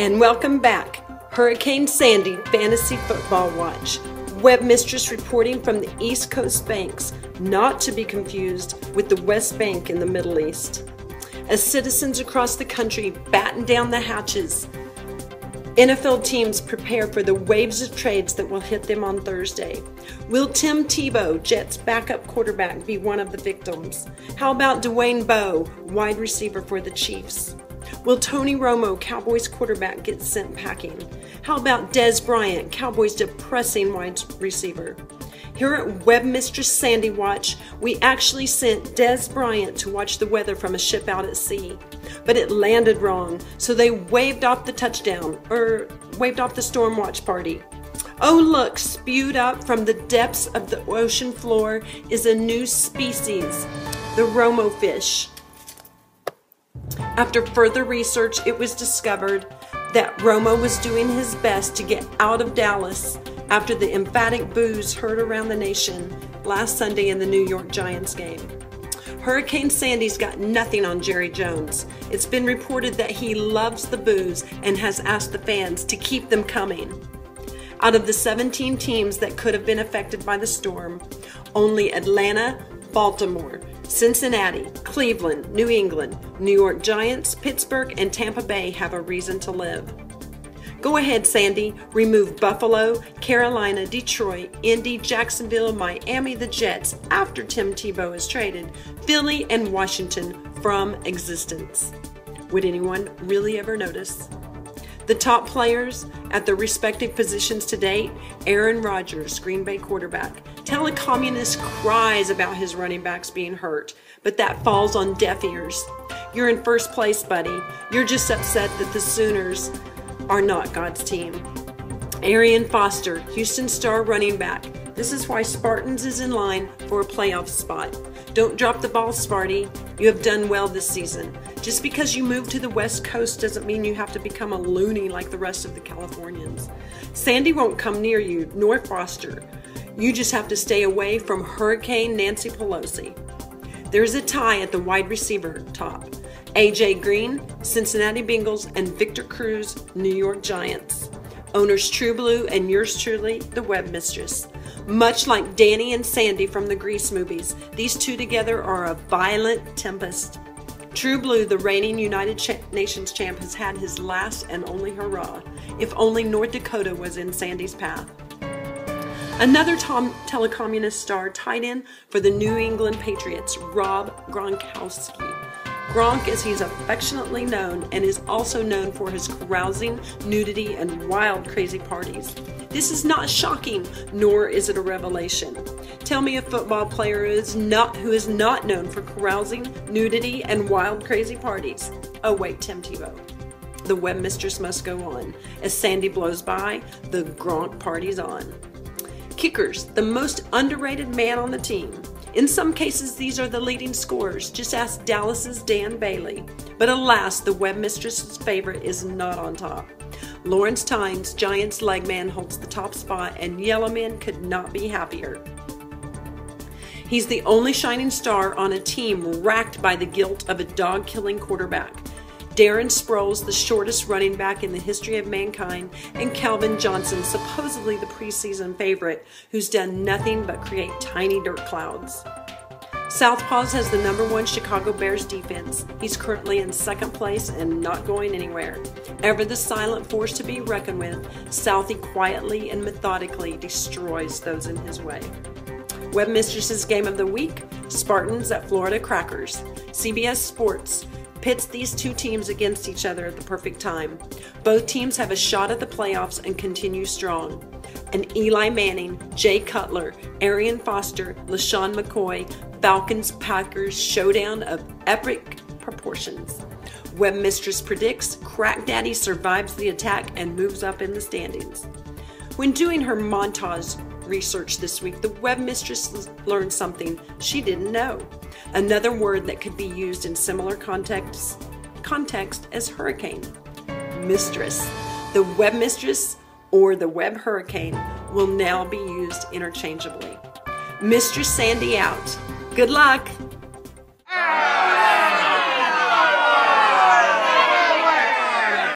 And welcome back, Hurricane Sandy Fantasy Football Watch. Web Mistress reporting from the East Coast banks, not to be confused with the West Bank in the Middle East. As citizens across the country batten down the hatches, NFL teams prepare for the waves of trades that will hit them on Thursday. Will Tim Tebow, Jets' backup quarterback, be one of the victims? How about Dwayne Bowe, wide receiver for the Chiefs? Will Tony Romo, Cowboys quarterback, get sent packing? How about Dez Bryant, Cowboys' depressing wide receiver? Here at Web Mistress Sandy Watch, we actually sent Dez Bryant to watch the weather from a ship out at sea. But it landed wrong, so they waved off the touchdown, or waved off the storm watch party. Oh look, spewed up from the depths of the ocean floor is a new species, the Romo fish. After further research, it was discovered that Romo was doing his best to get out of Dallas after the emphatic boos heard around the nation last Sunday in the New York Giants game. Hurricane Sandy's got nothing on Jerry Jones. It's been reported that he loves the boos and has asked the fans to keep them coming. Out of the 17 teams that could have been affected by the storm, only Atlanta, Baltimore, Cincinnati, Cleveland, New England, New York Giants, Pittsburgh, and Tampa Bay have a reason to live. Go ahead, Sandy. Remove Buffalo, Carolina, Detroit, Indy, Jacksonville, Miami, the Jets after Tim Tebow is traded, Philly, and Washington from existence. Would anyone really ever notice? The top players at their respective positions to date: Aaron Rodgers, Green Bay quarterback. Telecommunist cries about his running backs being hurt, but that falls on deaf ears. You're in first place, buddy. You're just upset that the Sooners are not God's team. Arian Foster, Houston star running back. This is why Spartans is in line for a playoff spot. Don't drop the ball, Sparty. You have done well this season. Just because you moved to the West Coast doesn't mean you have to become a loony like the rest of the Californians. Sandy won't come near you, nor Foster. You just have to stay away from Hurricane Nancy Pelosi. There's a tie at the wide receiver top. A.J. Green, Cincinnati Bengals, and Victor Cruz, New York Giants. Owners True Blue and yours truly, the Web Mistress. Much like Danny and Sandy from the Grease movies, these two together are a violent tempest. True Blue, the reigning United Nations champ, has had his last and only hurrah. If only North Dakota was in Sandy's path. Another telecommunist star tied in for the New England Patriots, Rob Gronkowski. Gronk, as he's affectionately known, and is also known for his carousing, nudity, and wild, crazy parties. This is not shocking, nor is it a revelation. Tell me a football player who is not known for carousing, nudity, and wild, crazy parties. Oh wait, Tim Tebow. The Web Mistress must go on. As Sandy blows by, the Gronk party's on. Kickers, the most underrated man on the team. In some cases, these are the leading scorers. Just ask Dallas's Dan Bailey. But alas, the Web Mistress's favorite is not on top. Lawrence Tynes, Giants legman, holds the top spot, and Yellowman could not be happier. He's the only shining star on a team racked by the guilt of a dog-killing quarterback. Darren Sproles, the shortest running back in the history of mankind, and Calvin Johnson, supposedly the preseason favorite, who's done nothing but create tiny dirt clouds. Southpaws has the #1 Chicago Bears defense. He's currently in second place and not going anywhere. Ever the silent force to be reckoned with, Southie quietly and methodically destroys those in his way. Web Mistress's Game of the Week: Spartans at Florida Crackers. CBS Sports pits these two teams against each other at the perfect time. Both teams have a shot at the playoffs and continue strong. An Eli Manning, Jay Cutler, Arian Foster, LaShawn McCoy, Falcons-Packers showdown of epic proportions. Web Mistress predicts Crack Daddy survives the attack and moves up in the standings. When doing her montage research this week, the Web Mistress learned something she didn't know. Another word that could be used in similar context as hurricane. Mistress. The Web Mistress or the Web Hurricane will now be used interchangeably. Mistress Sandy out. Good luck.